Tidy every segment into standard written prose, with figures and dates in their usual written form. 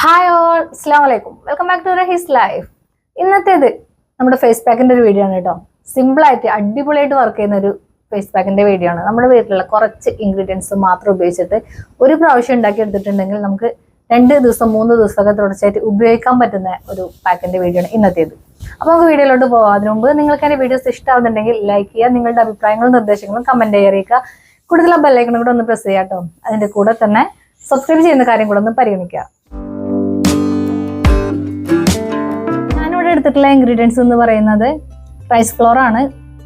Hi all, അസ്സലാമു അലൈക്കും. Welcome back to his life. ഇന്നത്തേത് നമ്മുടെ ഫേസ് പാക്കിന്റെ ഒരു വീഡിയോ ആണ് കേട്ടോ. സിമ്പിൾ ആയിട്ട് അടിപൊളിയായിട്ട് വർക്ക് ചെയ്യുന്ന ഒരു ഫേസ് പാക്കിന്റെ വീഡിയോ ആണ്. നമ്മുടെ വീട്ടിലുള്ള കുറച്ച് ഇൻഗ്രീഡിയൻസ് മാത്രം ഉപയോഗിച്ചിട്ട് ഒരു പ്രാവശ്യം ഉണ്ടാക്കി എടുത്തിട്ടുണ്ടെങ്കിൽ നമുക്ക് 2 ദിവസം 3 ദിവസമൊക്കെ തുടർച്ചയായിട്ട് ഉപയോഗിക്കാൻ പറ്റുന്ന ഒരു പാക്കിന്റെ വീഡിയോ ആണ് ഇന്നത്തേത്. അപ്പോൾ നമുക്ക് വീഡിയോയിലോട്ട് പോകാം. അതിനു മുമ്പ് നിങ്ങൾക്ക് എന്റെ വീഡിയോസ് ഇഷ്ടമാവുന്നുണ്ടെങ്കിൽ ലൈക്ക് ചെയ്യുക, നിങ്ങളുടെ അഭിപ്രായങ്ങളും നിർദ്ദേശങ്ങളും കമന്റ് ചെയ്ത് അറിയിക്കുക. കൂടുതൽ ആ ബെല്ലൈക്കണും കൂടെ ഒന്ന് പ്രസ് ചെയ്യാം കേട്ടോ. അതിന്റെ കൂടെ തന്നെ സബ്സ്ക്രൈബ് ചെയ്യുന്ന കാര്യം കൂടെ ഒന്ന് പരിഗണിക്കുക. എടുത്തിട്ടുള്ള ഇൻഗ്രീഡിയൻസ് എന്ന് പറയുന്നത് റൈസ് ഫ്ലോർ ആണ്,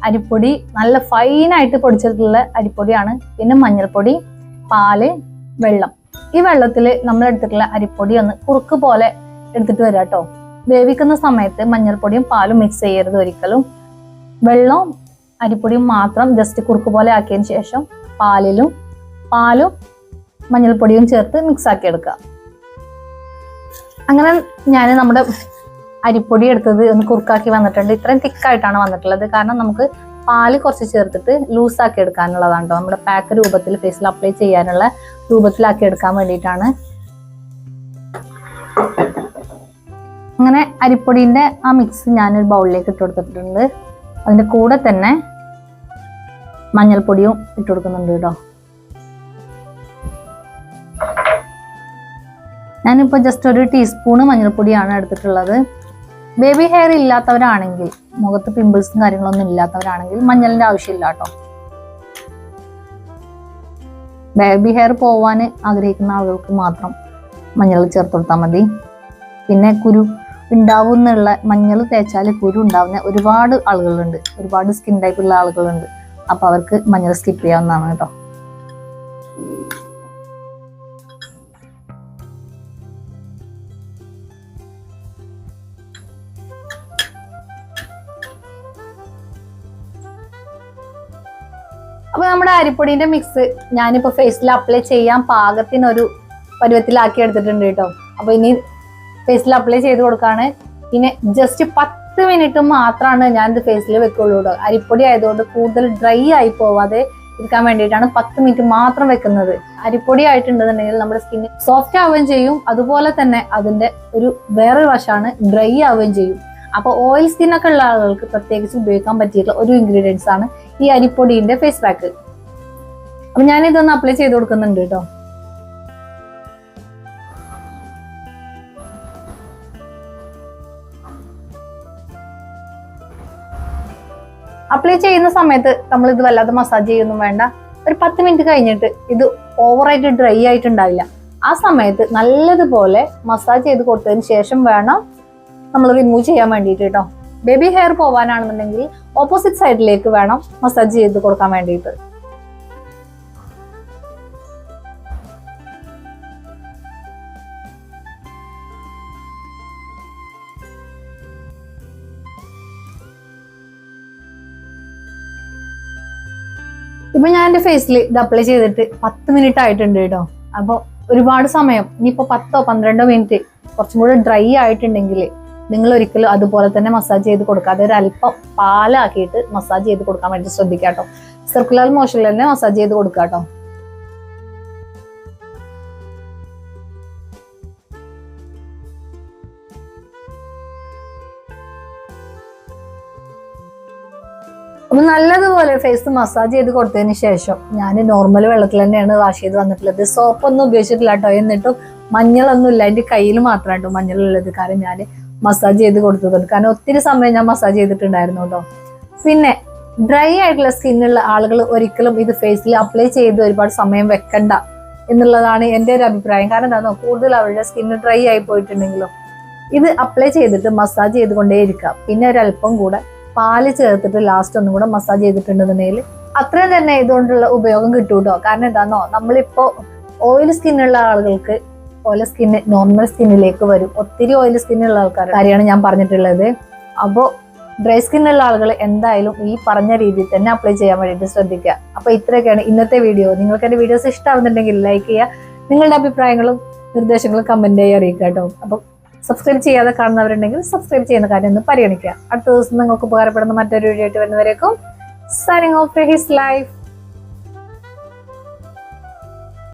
അരിപ്പൊടി, നല്ല ഫൈനായിട്ട് പൊടിച്ചിട്ടുള്ള അരിപ്പൊടിയാണ്, പിന്നെ മഞ്ഞൾപ്പൊടി, പാല്, വെള്ളം. ഈ വെള്ളത്തിൽ നമ്മൾ എടുത്തിട്ടുള്ള അരിപ്പൊടി ഒന്ന് കുറുക്ക് പോലെ എടുത്തിട്ട് വരാം കേട്ടോ. വേവിക്കുന്ന സമയത്ത് മഞ്ഞൾപ്പൊടിയും പാലും മിക്സ് ചെയ്യരുത് ഒരിക്കലും. വെള്ളവും അരിപ്പൊടിയും മാത്രം ജസ്റ്റ് കുറുക്ക് പോലെ ആക്കിയതിന് ശേഷം പാലും മഞ്ഞൾപ്പൊടിയും ചേർത്ത് മിക്സ് ആക്കി എടുക്കുക. അങ്ങനെ ഞാൻ നമ്മുടെ അരിപ്പൊടി എടുത്തത് ഒന്ന് കുറുക്കാക്കി വന്നിട്ടുണ്ട്. ഇത്രയും തിക്കായിട്ടാണ് വന്നിട്ടുള്ളത്, കാരണം നമുക്ക് പാല് കുറച്ച് ചേർത്തിട്ട് ലൂസാക്കി എടുക്കാനുള്ളതാണ് കേട്ടോ. നമ്മുടെ പാക്ക് രൂപത്തിൽ ഫേസിൽ അപ്ലൈ ചെയ്യാനുള്ള രൂപത്തിലാക്കി എടുക്കാൻ വേണ്ടിയിട്ടാണ്. അങ്ങനെ അരിപ്പൊടിന്റെ ആ മിക്സ് ഞാനൊരു ബൗളിലേക്ക് ഇട്ട് കൊടുത്തിട്ടുണ്ട്. അതിന്റെ കൂടെ തന്നെ മഞ്ഞൾപ്പൊടിയും ഇട്ട് കൊടുക്കുന്നുണ്ട് കേട്ടോ. ഞാനിപ്പോൾ ജസ്റ്റ് ഒരു ടീസ്പൂണ് മഞ്ഞൾപ്പൊടിയാണ് എടുത്തിട്ടുള്ളത്. ബേബി ഹെയർ ഇല്ലാത്തവരാണെങ്കിൽ, മുഖത്ത് പിമ്പിൾസും കാര്യങ്ങളൊന്നും ഇല്ലാത്തവരാണെങ്കിൽ മഞ്ഞളിന്റെ ആവശ്യമില്ല കേട്ടോ. ബേബി ഹെയർ പോവാൻ ആഗ്രഹിക്കുന്ന ആളുകൾക്ക് മാത്രം മഞ്ഞൾ ചേർത്ത് കൊടുത്താൽ മതി. പിന്നെ കുരു ഉണ്ടാവുന്നുള്ള, മഞ്ഞൾ തേച്ചാൽ കുരു ഉണ്ടാവുന്ന ഒരുപാട് ആളുകളുണ്ട്, ഒരുപാട് സ്കിൻ ടൈപ്പ് ഉള്ള ആളുകളുണ്ട്. അപ്പൊ അവർക്ക് മഞ്ഞൾ സ്കിപ്പ് ചെയ്യാവുന്നതാണ് കേട്ടോ. അപ്പൊ നമ്മുടെ അരിപ്പൊടിന്റെ മിക്സ് ഞാനിപ്പോ ഫേസിൽ അപ്ലൈ ചെയ്യാൻ പാകത്തിനൊരു പരുവത്തിലാക്കി എടുത്തിട്ടുണ്ട് കേട്ടോ. അപ്പൊ ഇനി ഫേസിൽ അപ്ലൈ ചെയ്ത് കൊടുക്കാണ്. പിന്നെ ജസ്റ്റ് 10 മിനിറ്റ് മാത്രമാണ് ഞാൻ ഇത് ഫേസിൽ വെക്കുള്ളൂ കേട്ടോ. അരിപ്പൊടി ആയതുകൊണ്ട് കൂടുതൽ ഡ്രൈ ആയി പോവാതെ ഇരിക്കാൻ വേണ്ടിയിട്ടാണ് 10 മിനിറ്റ് മാത്രം വെക്കുന്നത്. അരിപ്പൊടി ആയിട്ടുണ്ടെന്നുണ്ടെങ്കിൽ നമ്മുടെ സ്കിന്ന് സോഫ്റ്റ് ആവുകയും ചെയ്യും, അതുപോലെ തന്നെ അതിന്റെ ഒരു വേറൊരു വശമാണ് ഡ്രൈ ആവുകയും ചെയ്യും. അപ്പൊ ഓയിൽ സ്കിന്നൊക്കെ ഉള്ള ആളുകൾക്ക് പ്രത്യേകിച്ച് ഉപയോഗിക്കാൻ പറ്റിയിട്ടുള്ള ഒരു ഇൻഗ്രീഡിയൻസ് ആണ് ഈ അരിപ്പൊടിന്റെ ഫേസ് പാക്ക്. അപ്പൊ ഞാൻ ഇതൊന്ന് അപ്ലൈ ചെയ്ത് കൊടുക്കുന്നുണ്ട് കേട്ടോ. അപ്ലൈ ചെയ്യുന്ന സമയത്ത് നമ്മൾ ഇത് വല്ലാതെ മസാജ് ചെയ്യൊന്നും വേണ്ട. ഒരു 10 മിനിറ്റ് കഴിഞ്ഞിട്ട് ഇത് ഓവറായിട്ട് ഡ്രൈ ആയിട്ടുണ്ടാവില്ല. ആ സമയത്ത് നല്ലതുപോലെ മസാജ് ചെയ്ത് കൊടുത്തതിന് ശേഷം വേണം നമ്മൾ റിമൂവ് ചെയ്യാൻ വേണ്ടിയിട്ട് കേട്ടോ. ബേബി ഹെയർ പോവാനാണെന്നുണ്ടെങ്കിൽ ഓപ്പോസിറ്റ് സൈഡിലേക്ക് വേണം മസാജ് ചെയ്ത് കൊടുക്കാൻ വേണ്ടിയിട്ട്. ഇപ്പൊ ഞാൻ എന്റെ ഫേസിൽ ഇത് അപ്ലൈ ചെയ്തിട്ട് 10 മിനിറ്റ് ആയിട്ടുണ്ട് കേട്ടോ. അപ്പൊ ഒരുപാട് സമയം, ഇനിയിപ്പോ 10-12 മിനിറ്റ് കുറച്ചും കൂടെ ഡ്രൈ ആയിട്ടുണ്ടെങ്കിൽ നിങ്ങൾ ഒരിക്കലും അതുപോലെ തന്നെ മസാജ് ചെയ്ത് കൊടുക്കാതെ ഒരു അല്പം പാലാക്കിയിട്ട് മസാജ് ചെയ്ത് കൊടുക്കാൻ വേണ്ടി ശ്രദ്ധിക്കുക കേട്ടോ. സർക്കുലർ മോഷനിൽ തന്നെ മസാജ് ചെയ്ത് കൊടുക്കുക കേട്ടോ. അപ്പൊ നല്ലതുപോലെ ഫേസ് മസാജ് ചെയ്ത് കൊടുത്തതിന് ശേഷം ഞാൻ നോർമൽ വെള്ളത്തിൽ തന്നെയാണ് വാഷ് ചെയ്ത് വന്നിട്ടുള്ളത്. സോപ്പൊന്നും ഉപയോഗിച്ചിട്ടില്ല കേട്ടോ. എന്നിട്ടും മഞ്ഞളൊന്നും ഇല്ല, എൻ്റെ കയ്യിൽ മാത്രമാണ് കേട്ടോ മഞ്ഞളുള്ളത്. കാരണം ഞാൻ മസാജ് ചെയ്ത് കൊടുത്തതുകൊണ്ട്, കാരണം ഒത്തിരി സമയം ഞാൻ മസാജ് ചെയ്തിട്ടുണ്ടായിരുന്നു കേട്ടോ. പിന്നെ ഡ്രൈ ആയിട്ടുള്ള സ്കിന്നുള്ള ആളുകൾ ഒരിക്കലും ഇത് ഫേസിൽ അപ്ലൈ ചെയ്ത് ഒരുപാട് സമയം വെക്കണ്ട എന്നുള്ളതാണ് എൻ്റെ ഒരു അഭിപ്രായം. കാരണം എന്താണോ, കൂടുതൽ അവരുടെ സ്കിന്ന് ഡ്രൈ ആയി പോയിട്ടുണ്ടെങ്കിലും ഇത് അപ്ലൈ ചെയ്തിട്ട് മസാജ് ചെയ്തുകൊണ്ടേയിരിക്കുക. പിന്നെ ഒരല്പം കൂടെ പാല് ചേർത്തിട്ട് ലാസ്റ്റ് ഒന്നും കൂടെ മസാജ് ചെയ്തിട്ടുണ്ടെന്നുണ്ടെങ്കിൽ അത്രയും തന്നെ ഇതുകൊണ്ടുള്ള ഉപയോഗം കിട്ടും കേട്ടോ. കാരണം എന്താണോ, നമ്മളിപ്പോ ഓയിൽ സ്കിന്നുള്ള ആളുകൾക്ക് ഓയിലി സ്കിന്ന് നോർമൽ സ്കിന്നിലേക്ക് വരും. ഒത്തിരി ഓയിലി സ്കിന്നുള്ള ആൾക്കാർ കാര്യമാണ് ഞാൻ പറഞ്ഞിട്ടുള്ളത്. അപ്പോൾ ഡ്രൈ സ്കിന്നുള്ള ആളുകൾ എന്തായാലും ഈ പറഞ്ഞ രീതിയിൽ തന്നെ അപ്ലൈ ചെയ്യാൻ വേണ്ടിയിട്ട് ശ്രദ്ധിക്കുക. അപ്പൊ ഇത്രയൊക്കെയാണ് ഇന്നത്തെ വീഡിയോ. നിങ്ങൾക്ക് എന്റെ വീഡിയോസ് ഇഷ്ടമാവുന്നുണ്ടെങ്കിൽ ലൈക്ക് ചെയ്യുക, നിങ്ങളുടെ അഭിപ്രായങ്ങളും നിർദ്ദേശങ്ങളും കമന്റ് ചെയ്യാൻ അറിയിക്കുക കേട്ടോ. അപ്പൊ സബ്സ്ക്രൈബ് ചെയ്യാതെ കാണുന്നവരുണ്ടെങ്കിൽ സബ്സ്ക്രൈബ് ചെയ്യുന്ന കാര്യം ഒന്ന് പരിഗണിക്കുക. അടുത്ത ദിവസം നിങ്ങൾക്ക് ഉപകാരപ്പെടുന്ന മറ്റൊരു വീഡിയോ ആയിട്ട് വരുന്നവരേക്കും സൈനിങ് ഓഫ് ഹിസ് ലൈഫ്.